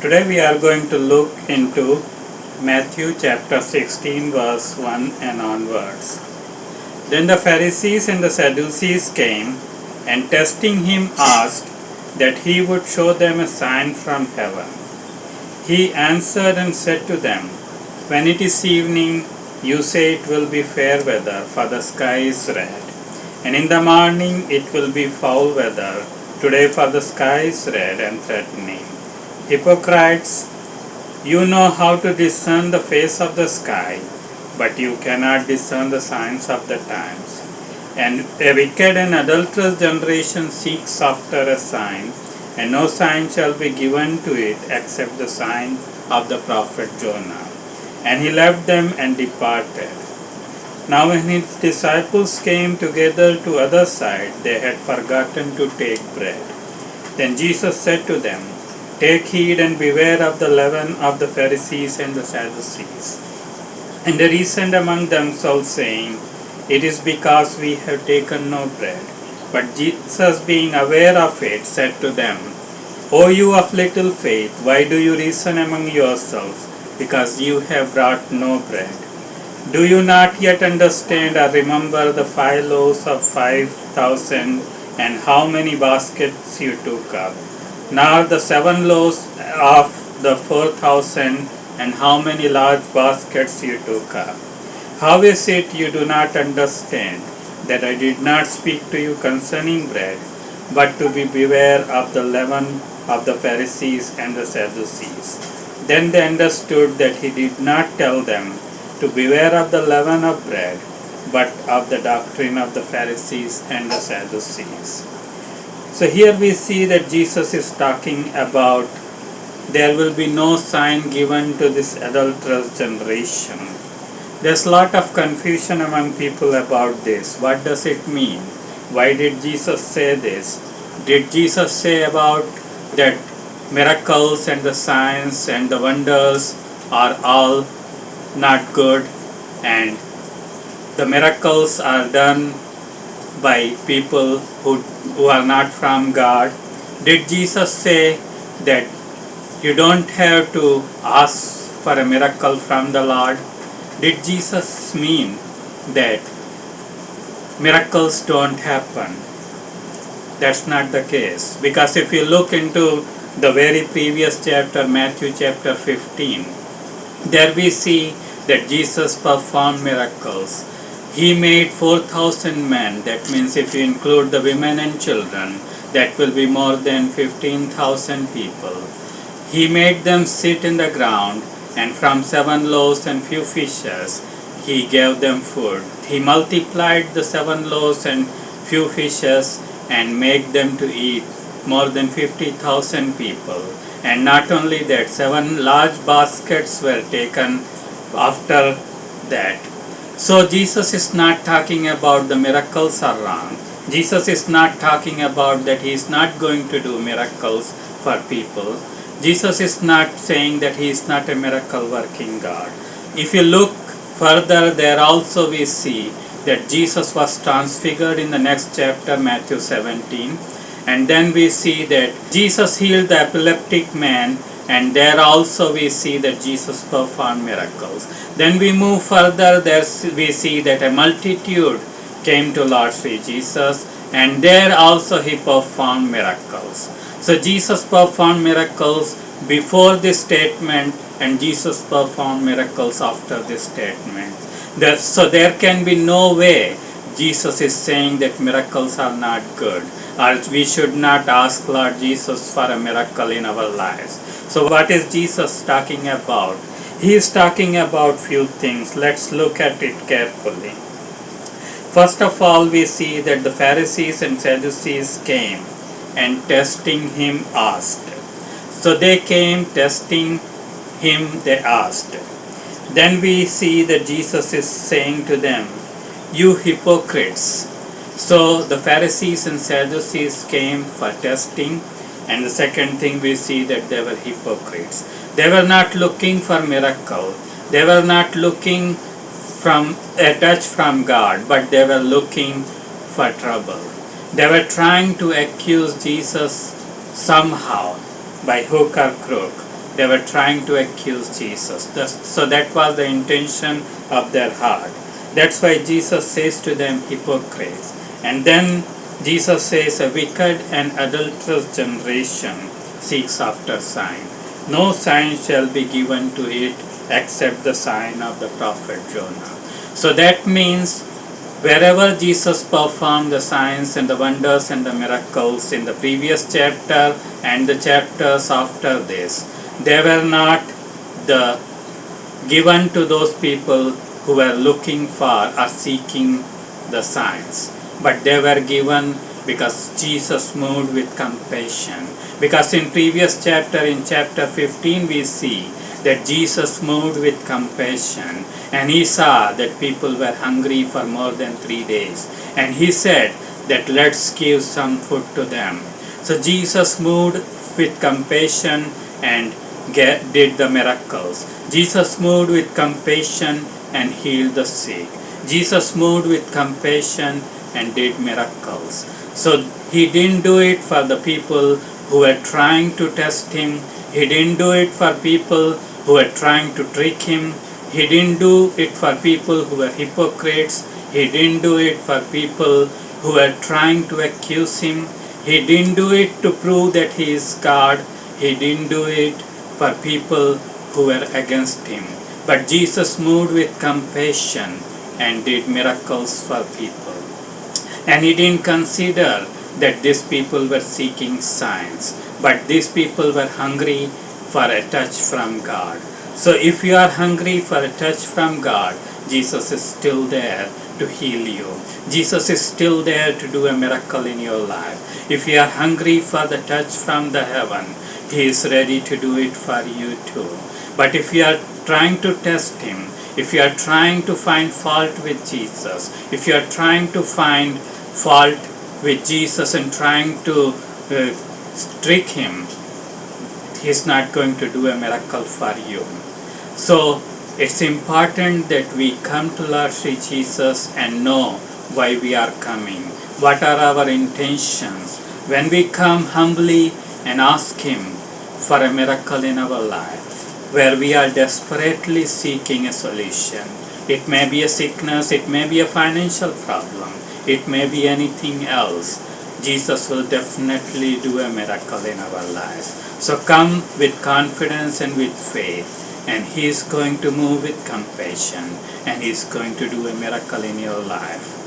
Today we are going to look into Matthew chapter 16 verse 1 and onwards. Then the Pharisees and the Sadducees came and testing him asked that he would show them a sign from heaven. He answered and said to them, "When it is evening, you say it will be fair weather, for the sky is red. And in the morning it will be foul weather, today for the sky is red and threatening. Hypocrites, you know how to discern the face of the sky, but you cannot discern the signs of the times. And a wicked and adulterous generation seeks after a sign, and no sign shall be given to it except the sign of the prophet Jonah." And he left them and departed. Now when his disciples came together to other side, they had forgotten to take bread. Then Jesus said to them, "Take heed and beware of the leaven of the Pharisees and the Sadducees." And they reasoned among themselves, saying, "It is because we have taken no bread." But Jesus, being aware of it, said to them, "O you of little faith, why do you reason among yourselves, because you have brought no bread? Do you not yet understand or remember the 5 loaves of 5,000 and how many baskets you took up? Nor the 7 loaves of the 4,000 and how many large baskets you took up? How is it you do not understand that I did not speak to you concerning bread, but to beware of the leaven of the Pharisees and the Sadducees?" Then they understood that he did not tell them to beware of the leaven of bread, but of the doctrine of the Pharisees and the Sadducees. So here we see that Jesus is talking about there will be no sign given to this adulterous generation. There's a lot of confusion among people about this. What does it mean? Why did Jesus say this? Did Jesus say about that miracles and the signs and the wonders are all not good, and the miracles are done by people who are not from God? Did Jesus say that you don't have to ask for a miracle from the Lord? Did Jesus mean that miracles don't happen? That's not the case, because if you look into the very previous chapter, Matthew chapter 15, there we see that Jesus performed miracles. He made 4,000 men. That means if you include the women and children, that will be more than 15,000 people. He made them sit in the ground, and from 7 loaves and few fishes, he gave them food. He multiplied the 7 loaves and few fishes and made them to eat more than 50,000 people. And not only that, 7 large baskets were taken after that. So Jesus is not talking about the miracles are wrong. Jesus is not talking about that he is not going to do miracles for people. Jesus is not saying that he is not a miracle working God. If you look further, there also we see that Jesus was transfigured in the next chapter, Matthew 17. And then we see that Jesus healed the epileptic man, and there also we see that Jesus performed miracles. Then we move further, there we see that a multitude came to Lord Sri Jesus, and there also he performed miracles. So Jesus performed miracles before this statement, and Jesus performed miracles after this statement. So there can be no way Jesus is saying that miracles are not good, or we should not ask Lord Jesus for a miracle in our lives. So what is Jesus talking about? He is talking about few things. Let's look at it carefully. First of all, we see that the Pharisees and Sadducees came and testing him asked. So they came testing him, they asked. Then we see that Jesus is saying to them, "You hypocrites." So the Pharisees and Sadducees came for testing, and the second thing we see that they were hypocrites. They were not looking for miracle. They were not looking from a touch from God, but they were looking for trouble. They were trying to accuse Jesus somehow by hook or crook. they were trying to accuse Jesus. So that was the intention of their heart. That's why Jesus says to them, hypocrites. And then Jesus says, a wicked and adulterous generation seeks after sign. No sign shall be given to it except the sign of the prophet Jonah. So that means wherever Jesus performed the signs and the wonders and the miracles in the previous chapter and the chapters after this, they were not given to those people who were looking for or seeking the signs, but they were given because Jesus moved with compassion. Because in previous chapter, in chapter 15, we see that Jesus moved with compassion, and he saw that people were hungry for more than 3 days, and he said that let's give some food to them. So Jesus moved with compassion and did the miracles. Jesus moved with compassion and healed the sick. Jesus moved with compassion and did miracles. So he didn't do it for the people who were trying to test him. He didn't do it for people who were trying to trick him. He didn't do it for people who were hypocrites. He didn't do it for people who were trying to accuse him. He didn't do it to prove that he is God. He didn't do it for people who were against him. But Jesus moved with compassion and did miracles for people. And he didn't consider that these people were seeking signs, but these people were hungry for a touch from God. So if you are hungry for a touch from God, Jesus is still there to heal you. Jesus is still there to do a miracle in your life. If you are hungry for the touch from the heaven, he is ready to do it for you too. But if you are trying to test him, if you are trying to find fault with Jesus, if you are trying to find fault with Jesus and trying to trick him, he's not going to do a miracle for you. So it's important that we come to Lord Sri Jesus and know why we are coming. What are our intentions? When we come humbly and ask him for a miracle in our life, where we are desperately seeking a solution. It may be a sickness, it may be a financial problem, it may be anything else. Jesus will definitely do a miracle in our lives. So come with confidence and with faith, and he is going to move with compassion, and he is going to do a miracle in your life.